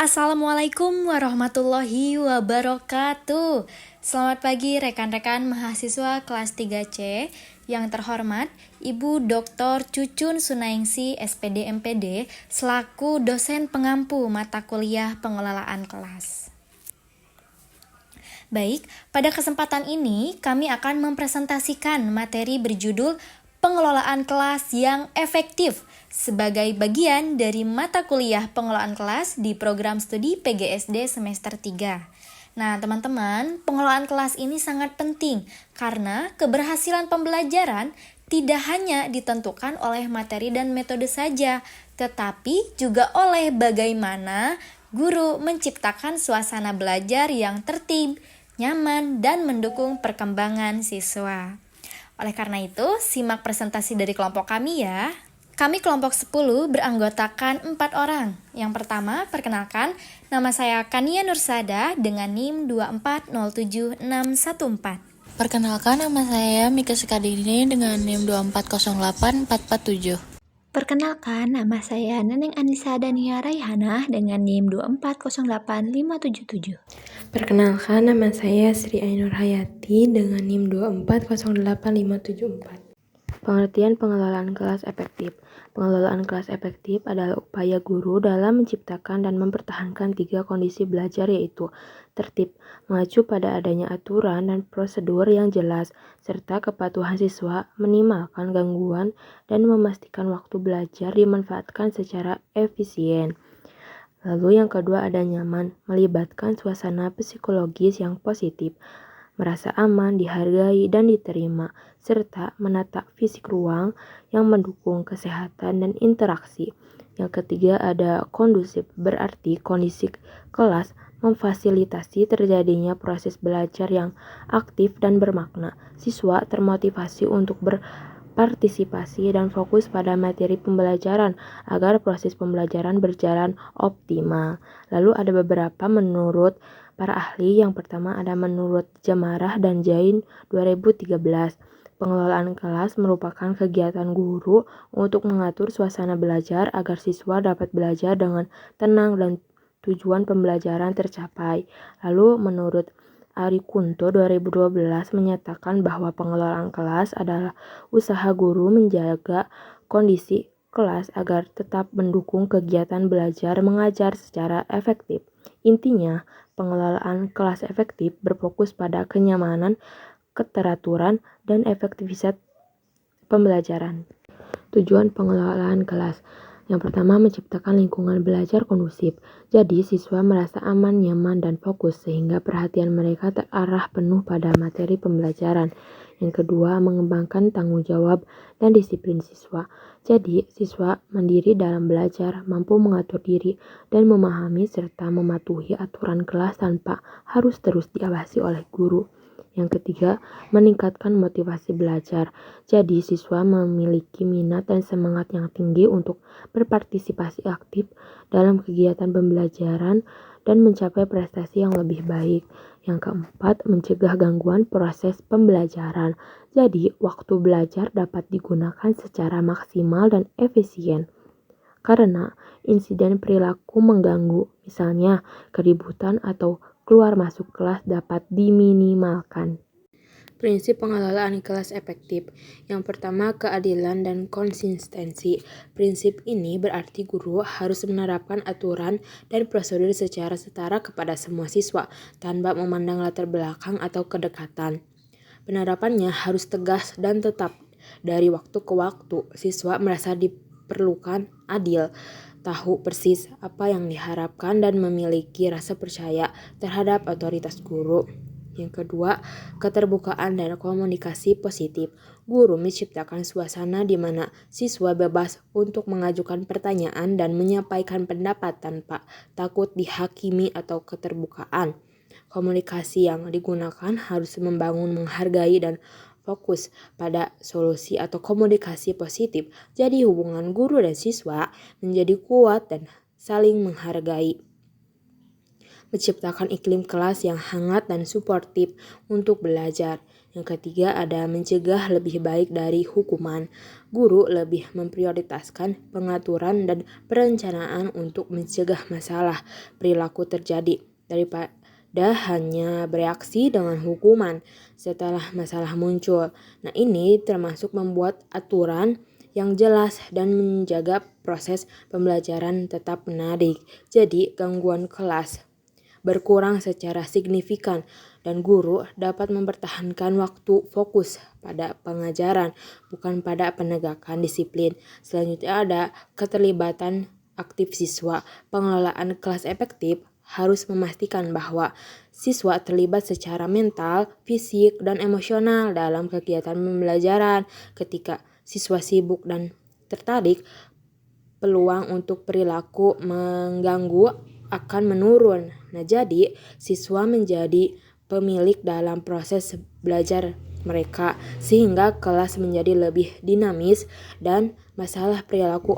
Assalamualaikum warahmatullahi wabarakatuh. Selamat pagi rekan-rekan mahasiswa kelas 3C. Yang terhormat Ibu Dr. Cucun Sunaingsi SPD MPD selaku dosen pengampu mata kuliah pengelolaan kelas. Baik, pada kesempatan ini kami akan mempresentasikan materi berjudul Pengelolaan kelas yang efektif sebagai bagian dari mata kuliah pengelolaan kelas di program studi PGSD semester 3. Nah, teman-teman, pengelolaan kelas ini sangat penting karena keberhasilan pembelajaran tidak hanya ditentukan oleh materi dan metode saja, tetapi juga oleh bagaimana guru menciptakan suasana belajar yang tertib, nyaman, dan mendukung perkembangan siswa. Oleh karena itu, simak presentasi dari kelompok kami ya. Kami kelompok 10 beranggotakan 4 orang. Yang pertama, perkenalkan, nama saya Kania Nursada dengan NIM 2407614. Perkenalkan, nama saya Mika Sekadini dengan NIM 2408447. Perkenalkan, nama saya Neneng Anissa Dania Raihanah dengan NIM 2408577. Perkenalkan, nama saya Sri Ainur Hayati dengan NIM 2408574. Pengertian pengelolaan kelas efektif. Pengelolaan kelas efektif adalah upaya guru dalam menciptakan dan mempertahankan 3 kondisi belajar, yaitu tertib, mengacu pada adanya aturan dan prosedur yang jelas, serta kepatuhan siswa, minimalkan gangguan, dan memastikan waktu belajar dimanfaatkan secara efisien. Lalu yang kedua ada nyaman, melibatkan suasana psikologis yang positif, merasa aman, dihargai, dan diterima, serta menata fisik ruang yang mendukung kesehatan dan interaksi. Yang ketiga ada kondusif, berarti kondisi kelas memfasilitasi terjadinya proses belajar yang aktif dan bermakna. Siswa termotivasi untuk berpartisipasi dan fokus pada materi pembelajaran agar proses pembelajaran berjalan optimal. Lalu ada beberapa menurut para ahli. Yang pertama ada menurut Jamarah dan Jain 2013. Pengelolaan kelas merupakan kegiatan guru untuk mengatur suasana belajar agar siswa dapat belajar dengan tenang dan tujuan pembelajaran tercapai. Lalu menurut Ari Kunto 2012 menyatakan bahwa pengelolaan kelas adalah usaha guru menjaga kondisi kelas agar tetap mendukung kegiatan belajar mengajar secara efektif. Intinya, pengelolaan kelas efektif berfokus pada kenyamanan, keteraturan, dan efektivitas pembelajaran. Tujuan pengelolaan kelas. Yang pertama, menciptakan lingkungan belajar kondusif. Jadi, siswa merasa aman, nyaman, dan fokus sehingga perhatian mereka terarah penuh pada materi pembelajaran. Yang kedua, mengembangkan tanggung jawab dan disiplin siswa. Jadi, siswa mandiri dalam belajar, mampu mengatur diri dan memahami serta mematuhi aturan kelas tanpa harus terus diawasi oleh guru. Yang ketiga, meningkatkan motivasi belajar. Jadi, siswa memiliki minat dan semangat yang tinggi untuk berpartisipasi aktif dalam kegiatan pembelajaran dan mencapai prestasi yang lebih baik. Yang keempat, mencegah gangguan proses pembelajaran. Jadi, waktu belajar dapat digunakan secara maksimal dan efisien. Karena insiden perilaku mengganggu, misalnya keributan atau keluar masuk kelas, dapat diminimalkan. Prinsip pengelolaan kelas efektif. Yang pertama, keadilan dan konsistensi. Prinsip ini berarti guru harus menerapkan aturan dan prosedur secara setara kepada semua siswa, tanpa memandang latar belakang atau kedekatan. Penerapannya harus tegas dan tetap. Dari waktu ke waktu, siswa merasa diperlukan adil, tahu persis apa yang diharapkan, dan memiliki rasa percaya terhadap otoritas guru. Yang kedua, keterbukaan dan komunikasi positif. Guru menciptakan suasana di mana siswa bebas untuk mengajukan pertanyaan dan menyampaikan pendapat tanpa takut dihakimi atau keterbukaan. Komunikasi yang digunakan harus membangun, menghargai, dan fokus pada solusi atau komunikasi positif. Jadi hubungan guru dan siswa menjadi kuat dan saling menghargai. Menciptakan iklim kelas yang hangat dan suportif untuk belajar. Yang ketiga ada mencegah lebih baik dari hukuman. Guru lebih memprioritaskan pengaturan dan perencanaan untuk mencegah masalah perilaku terjadi daripada hanya bereaksi dengan hukuman setelah masalah muncul. Nah, ini termasuk membuat aturan yang jelas dan menjaga proses pembelajaran tetap menarik. Jadi, gangguan kelas berkurang secara signifikan dan guru dapat mempertahankan waktu fokus pada pengajaran, bukan pada penegakan disiplin. Selanjutnya ada keterlibatan aktif siswa. Pengelolaan kelas efektif harus memastikan bahwa siswa terlibat secara mental, fisik, dan emosional dalam kegiatan pembelajaran. Ketika siswa sibuk dan tertarik, peluang untuk perilaku mengganggu akan menurun. Nah, jadi siswa menjadi pemilik dalam proses belajar mereka, sehingga kelas menjadi lebih dinamis dan masalah perilaku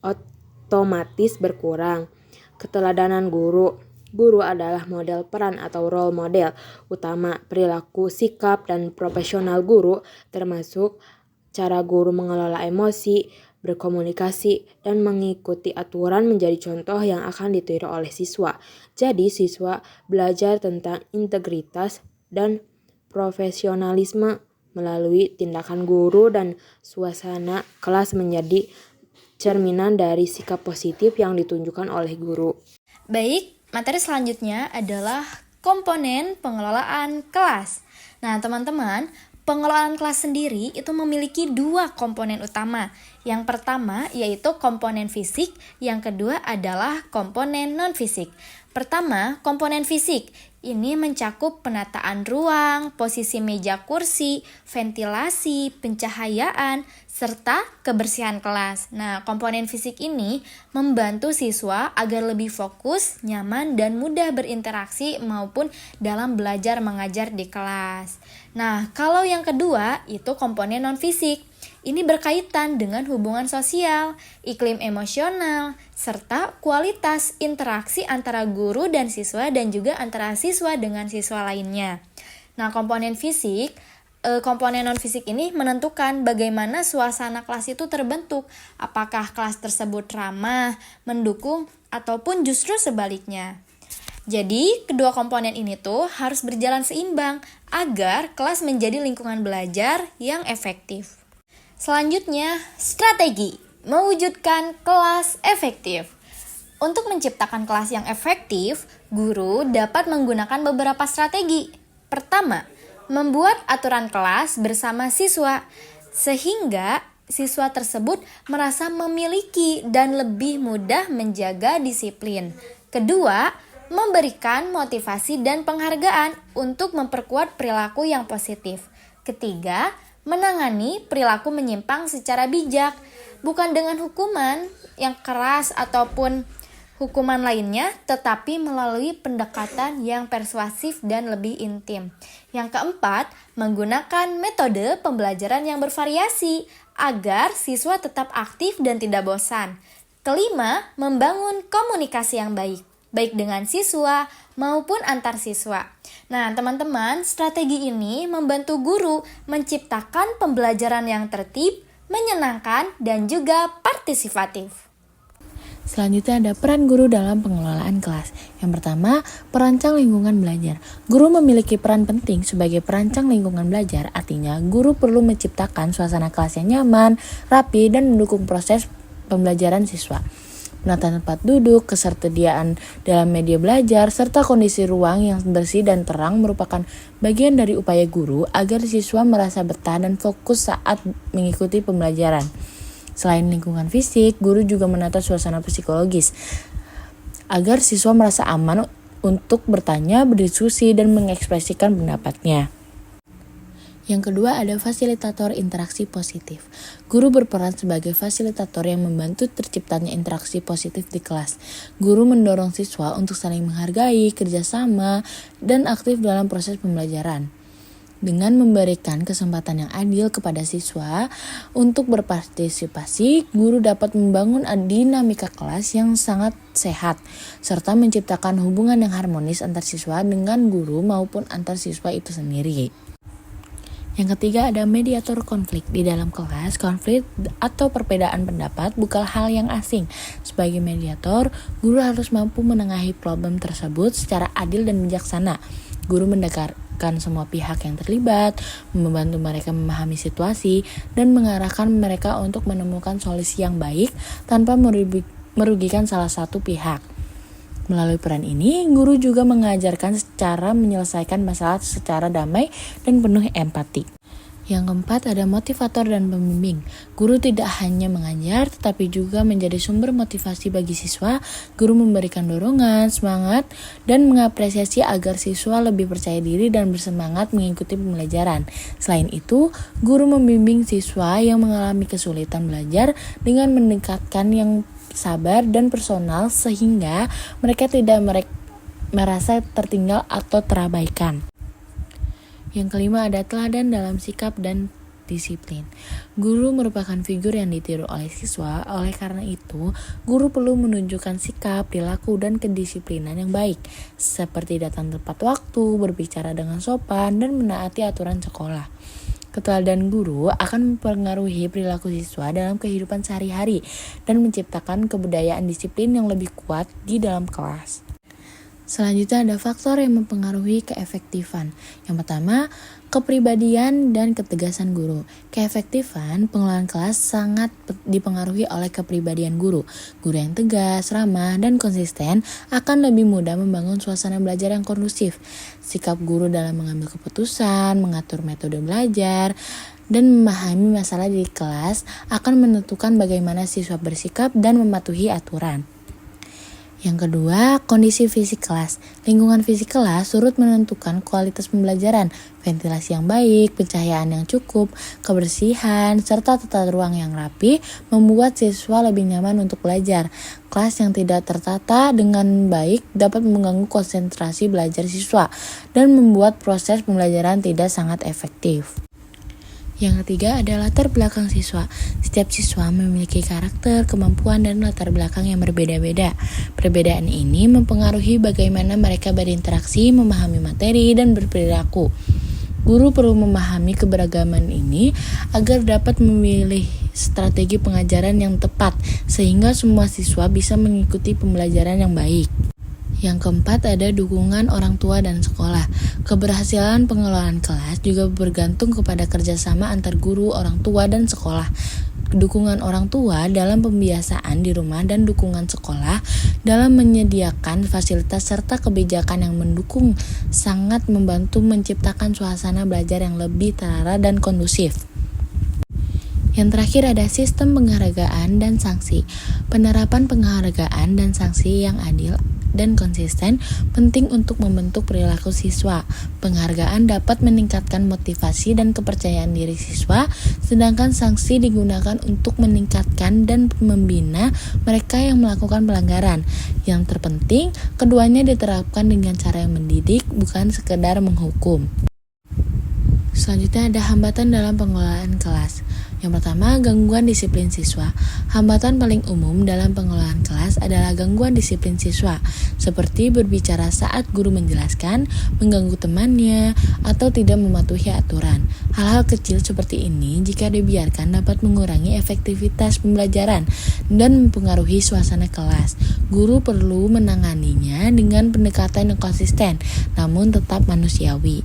otomatis berkurang. Keteladanan guru. Guru adalah model peran atau role model utama. Perilaku, sikap, dan profesional guru termasuk cara guru mengelola emosi, berkomunikasi, dan mengikuti aturan menjadi contoh yang akan ditiru oleh siswa. Jadi siswa belajar tentang integritas dan profesionalisme melalui tindakan guru, dan suasana kelas menjadi cerminan dari sikap positif yang ditunjukkan oleh guru. Baik, materi selanjutnya adalah komponen pengelolaan kelas. Nah, teman-teman, pengelolaan kelas sendiri itu memiliki dua komponen utama. Yang pertama yaitu komponen fisik, yang kedua adalah komponen non-fisik. Pertama, komponen fisik. Ini mencakup penataan ruang, posisi meja kursi, ventilasi, pencahayaan, serta kebersihan kelas. Nah, komponen fisik ini membantu siswa agar lebih fokus, nyaman, dan mudah berinteraksi maupun dalam belajar mengajar di kelas. Nah, kalau yang kedua itu komponen non-fisik. Ini berkaitan dengan hubungan sosial, iklim emosional, serta kualitas interaksi antara guru dan siswa dan juga antara siswa dengan siswa lainnya. Nah, komponen non-fisik ini menentukan bagaimana suasana kelas itu terbentuk, apakah kelas tersebut ramah, mendukung, ataupun justru sebaliknya. Jadi, kedua komponen ini tuh harus berjalan seimbang agar kelas menjadi lingkungan belajar yang efektif. Selanjutnya, strategi mewujudkan kelas efektif. Untuk menciptakan kelas yang efektif, guru dapat menggunakan beberapa strategi. Pertama, membuat aturan kelas bersama siswa, sehingga siswa tersebut merasa memiliki dan lebih mudah menjaga disiplin. Kedua, memberikan motivasi dan penghargaan untuk memperkuat perilaku yang positif. Ketiga, menangani perilaku menyimpang secara bijak, bukan dengan hukuman yang keras ataupun hukuman lainnya, tetapi melalui pendekatan yang persuasif dan lebih intim. Yang keempat, menggunakan metode pembelajaran yang bervariasi agar siswa tetap aktif dan tidak bosan. Kelima, membangun komunikasi yang baik dengan siswa maupun antar siswa. Nah, teman-teman, strategi ini membantu guru menciptakan pembelajaran yang tertib, menyenangkan, dan juga partisipatif. Selanjutnya ada peran guru dalam pengelolaan kelas. Yang pertama, perancang lingkungan belajar. Guru memiliki peran penting sebagai perancang lingkungan belajar, artinya guru perlu menciptakan suasana kelas yang nyaman, rapi, dan mendukung proses pembelajaran siswa. Penataan tempat duduk, ketersediaan dalam media belajar, serta kondisi ruang yang bersih dan terang merupakan bagian dari upaya guru agar siswa merasa betah dan fokus saat mengikuti pembelajaran. Selain lingkungan fisik, guru juga menata suasana psikologis agar siswa merasa aman untuk bertanya, berdiskusi, dan mengekspresikan pendapatnya. Yang kedua ada fasilitator interaksi positif. Guru berperan sebagai fasilitator yang membantu terciptanya interaksi positif di kelas. Guru mendorong siswa untuk saling menghargai, kerjasama, dan aktif dalam proses pembelajaran. Dengan memberikan kesempatan yang adil kepada siswa untuk berpartisipasi, guru dapat membangun dinamika kelas yang sangat sehat, serta menciptakan hubungan yang harmonis antar siswa dengan guru maupun antar siswa itu sendiri. Yang ketiga ada mediator konflik. Di dalam kelas, konflik atau perbedaan pendapat bukan hal yang asing. Sebagai mediator, guru harus mampu menengahi problem tersebut secara adil dan bijaksana. Guru mendengarkan semua pihak yang terlibat, membantu mereka memahami situasi, dan mengarahkan mereka untuk menemukan solusi yang baik tanpa merugikan salah satu pihak. Melalui peran ini, guru juga mengajarkan cara menyelesaikan masalah secara damai dan penuh empati. Yang keempat ada motivator dan pembimbing. Guru tidak hanya mengajar, tetapi juga menjadi sumber motivasi bagi siswa. Guru memberikan dorongan, semangat, dan mengapresiasi agar siswa lebih percaya diri dan bersemangat mengikuti pembelajaran. Selain itu, guru membimbing siswa yang mengalami kesulitan belajar dengan meningkatkan yang sabar dan personal sehingga mereka tidak merasa tertinggal atau terabaikan. Yang kelima ada teladan dalam sikap dan disiplin. Guru merupakan figur yang ditiru oleh siswa, oleh karena itu guru perlu menunjukkan sikap, perilaku, dan kedisiplinan yang baik, seperti datang tepat waktu, berbicara dengan sopan, dan menaati aturan sekolah. Keteladanan guru akan mempengaruhi perilaku siswa dalam kehidupan sehari-hari dan menciptakan kebudayaan disiplin yang lebih kuat di dalam kelas. Selanjutnya ada faktor yang mempengaruhi keefektifan. Yang pertama, kepribadian dan ketegasan guru. Keefektifan pengelolaan kelas sangat dipengaruhi oleh kepribadian guru. Guru yang tegas, ramah, dan konsisten akan lebih mudah membangun suasana belajar yang kondusif. Sikap guru dalam mengambil keputusan, mengatur metode belajar, dan memahami masalah di kelas akan menentukan bagaimana siswa bersikap dan mematuhi aturan. Yang kedua, kondisi fisik kelas. Lingkungan fisik kelas turut menentukan kualitas pembelajaran, ventilasi yang baik, pencahayaan yang cukup, kebersihan, serta tata ruang yang rapi membuat siswa lebih nyaman untuk belajar. Kelas yang tidak tertata dengan baik dapat mengganggu konsentrasi belajar siswa dan membuat proses pembelajaran tidak sangat efektif. Yang ketiga adalah latar belakang siswa. Setiap siswa memiliki karakter, kemampuan, dan latar belakang yang berbeda-beda. Perbedaan ini mempengaruhi bagaimana mereka berinteraksi, memahami materi, dan berperilaku. Guru perlu memahami keberagaman ini agar dapat memilih strategi pengajaran yang tepat, sehingga semua siswa bisa mengikuti pembelajaran yang baik. Yang keempat ada dukungan orang tua dan sekolah. Keberhasilan pengelolaan kelas juga bergantung kepada kerjasama antar guru, orang tua, dan sekolah. Dukungan orang tua dalam pembiasaan di rumah dan dukungan sekolah dalam menyediakan fasilitas serta kebijakan yang mendukung sangat membantu menciptakan suasana belajar yang lebih terarah dan kondusif. Yang terakhir ada sistem penghargaan dan sanksi. Penerapan penghargaan dan sanksi yang adil dan konsisten penting untuk membentuk perilaku siswa. Penghargaan dapat meningkatkan motivasi dan kepercayaan diri siswa, sedangkan sanksi digunakan untuk meningkatkan dan membina mereka yang melakukan pelanggaran. Yang terpenting, keduanya diterapkan dengan cara yang mendidik, bukan sekedar menghukum. Selanjutnya ada hambatan dalam pengelolaan kelas. Yang pertama, gangguan disiplin siswa. Hambatan paling umum dalam pengelolaan kelas adalah gangguan disiplin siswa, seperti berbicara saat guru menjelaskan, mengganggu temannya, atau tidak mematuhi aturan. Hal-hal kecil seperti ini jika dibiarkan dapat mengurangi efektivitas pembelajaran dan mempengaruhi suasana kelas. Guru perlu menanganinya dengan pendekatan yang konsisten, namun tetap manusiawi.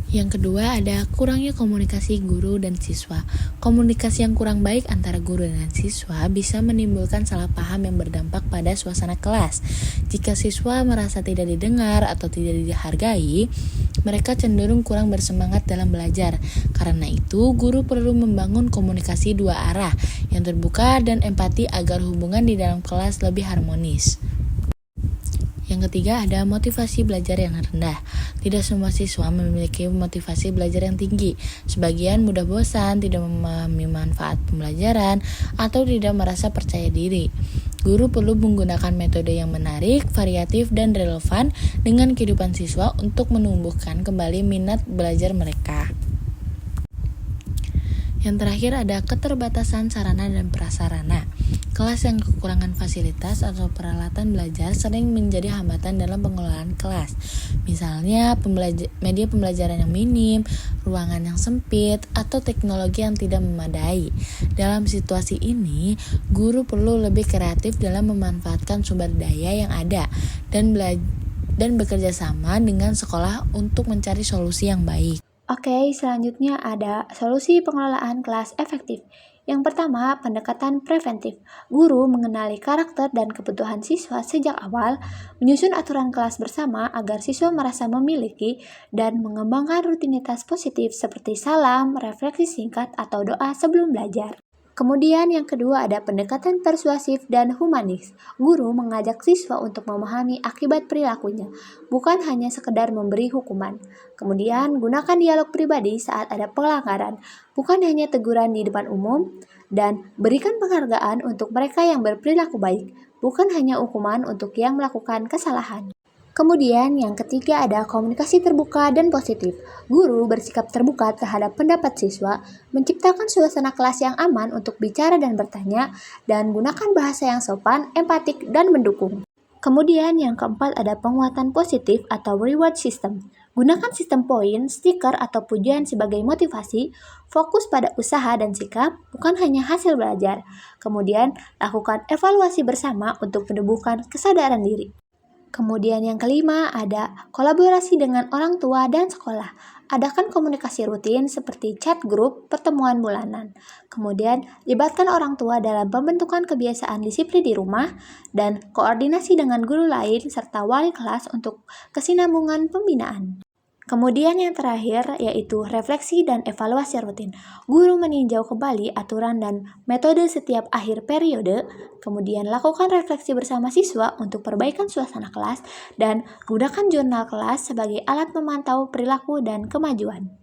Yang kedua ada kurangnya komunikasi guru dan siswa. Komunikasi yang kurang baik antara guru dan siswa bisa menimbulkan salah paham yang berdampak pada suasana kelas. Jika siswa merasa tidak didengar atau tidak dihargai, mereka cenderung kurang bersemangat dalam belajar. Karena itu, guru perlu membangun komunikasi dua arah yang terbuka dan empati agar hubungan di dalam kelas lebih harmonis. Yang ketiga ada motivasi belajar yang rendah. Tidak semua siswa memiliki motivasi belajar yang tinggi. Sebagian mudah bosan, tidak memahami manfaat pembelajaran, atau tidak merasa percaya diri. Guru perlu menggunakan metode yang menarik, variatif, dan relevan dengan kehidupan siswa untuk menumbuhkan kembali minat belajar mereka. Yang terakhir ada keterbatasan sarana dan prasarana. Kelas yang kekurangan fasilitas atau peralatan belajar sering menjadi hambatan dalam pengelolaan kelas. Misalnya, media pembelajaran yang minim, ruangan yang sempit, atau teknologi yang tidak memadai. Dalam situasi ini, guru perlu lebih kreatif dalam memanfaatkan sumber daya yang ada dan bekerja sama dengan sekolah untuk mencari solusi yang baik. Oke, selanjutnya ada solusi pengelolaan kelas efektif. Yang pertama, pendekatan preventif. Guru mengenali karakter dan kebutuhan siswa sejak awal, menyusun aturan kelas bersama agar siswa merasa memiliki dan mengembangkan rutinitas positif seperti salam, refleksi singkat, atau doa sebelum belajar. Kemudian yang kedua ada pendekatan persuasif dan humanis. Guru mengajak siswa untuk memahami akibat perilakunya, bukan hanya sekedar memberi hukuman. Kemudian gunakan dialog pribadi saat ada pelanggaran, bukan hanya teguran di depan umum, dan berikan penghargaan untuk mereka yang berperilaku baik, bukan hanya hukuman untuk yang melakukan kesalahan. Kemudian yang ketiga ada komunikasi terbuka dan positif. Guru bersikap terbuka terhadap pendapat siswa, menciptakan suasana kelas yang aman untuk bicara dan bertanya, dan gunakan bahasa yang sopan, empatik, dan mendukung. Kemudian yang keempat ada penguatan positif atau reward system. Gunakan sistem poin, stiker, atau pujian sebagai motivasi, fokus pada usaha dan sikap, bukan hanya hasil belajar. Kemudian lakukan evaluasi bersama untuk menumbuhkan kesadaran diri. Kemudian yang kelima ada kolaborasi dengan orang tua dan sekolah. Adakan komunikasi rutin seperti chat grup, pertemuan bulanan. Kemudian libatkan orang tua dalam pembentukan kebiasaan disiplin di rumah dan koordinasi dengan guru lain serta wali kelas untuk kesinambungan pembinaan. Kemudian yang terakhir yaitu refleksi dan evaluasi rutin. Guru meninjau kembali aturan dan metode setiap akhir periode, kemudian lakukan refleksi bersama siswa untuk perbaikan suasana kelas, dan gunakan jurnal kelas sebagai alat memantau perilaku dan kemajuan.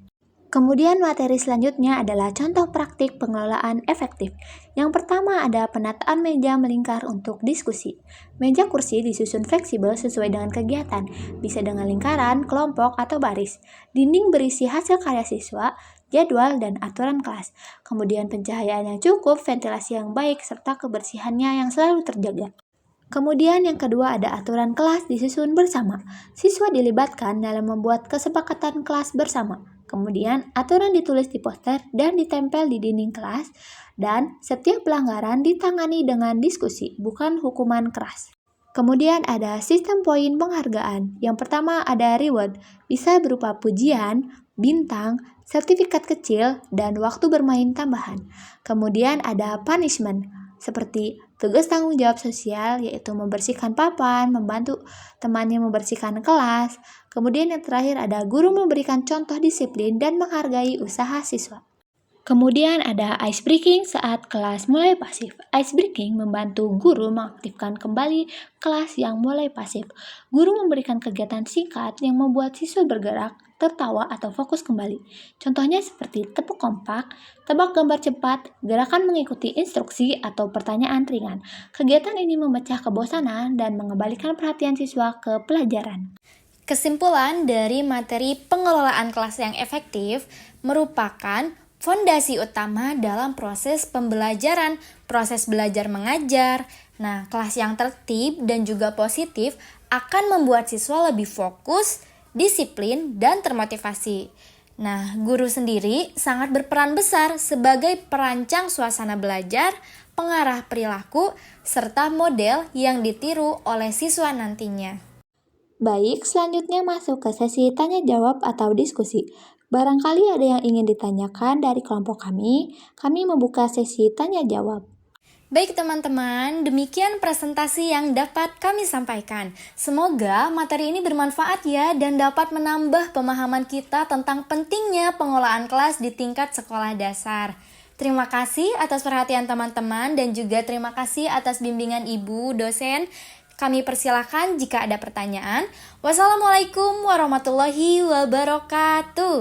Kemudian materi selanjutnya adalah contoh praktik pengelolaan efektif. Yang pertama ada penataan meja melingkar untuk diskusi. Meja kursi disusun fleksibel sesuai dengan kegiatan, bisa dengan lingkaran, kelompok, atau baris. Dinding berisi hasil karya siswa, jadwal, dan aturan kelas. Kemudian pencahayaan yang cukup, ventilasi yang baik, serta kebersihannya yang selalu terjaga. Kemudian yang kedua ada aturan kelas disusun bersama. Siswa dilibatkan dalam membuat kesepakatan kelas bersama. Kemudian aturan ditulis di poster dan ditempel di dinding kelas, dan setiap pelanggaran ditangani dengan diskusi, bukan hukuman keras. Kemudian ada sistem poin penghargaan. Yang pertama ada reward, bisa berupa pujian, bintang, sertifikat kecil, dan waktu bermain tambahan. Kemudian ada punishment, seperti tugas tanggung jawab sosial, yaitu membersihkan papan, membantu temannya membersihkan kelas. Kemudian yang terakhir ada guru memberikan contoh disiplin dan menghargai usaha siswa. Kemudian ada ice breaking saat kelas mulai pasif. Ice breaking membantu guru mengaktifkan kembali kelas yang mulai pasif. Guru memberikan kegiatan singkat yang membuat siswa bergerak, tertawa, atau fokus kembali. Contohnya seperti tepuk kompak, tebak gambar cepat, gerakan mengikuti instruksi, atau pertanyaan ringan. Kegiatan ini memecah kebosanan dan mengembalikan perhatian siswa ke pelajaran. Kesimpulan dari materi pengelolaan kelas yang efektif merupakan fondasi utama dalam proses pembelajaran, proses belajar mengajar. Nah, kelas yang tertib dan juga positif akan membuat siswa lebih fokus, disiplin, dan termotivasi. Nah, guru sendiri sangat berperan besar sebagai perancang suasana belajar, pengarah perilaku, serta model yang ditiru oleh siswa nantinya. Baik, selanjutnya masuk ke sesi tanya-jawab atau diskusi. Barangkali ada yang ingin ditanyakan dari kelompok kami membuka sesi tanya-jawab. Baik teman-teman, demikian presentasi yang dapat kami sampaikan. Semoga materi ini bermanfaat ya dan dapat menambah pemahaman kita tentang pentingnya pengelolaan kelas di tingkat sekolah dasar. Terima kasih atas perhatian teman-teman dan juga terima kasih atas bimbingan Ibu dosen. Kami persilakan jika ada pertanyaan. Wassalamualaikum warahmatullahi wabarakatuh.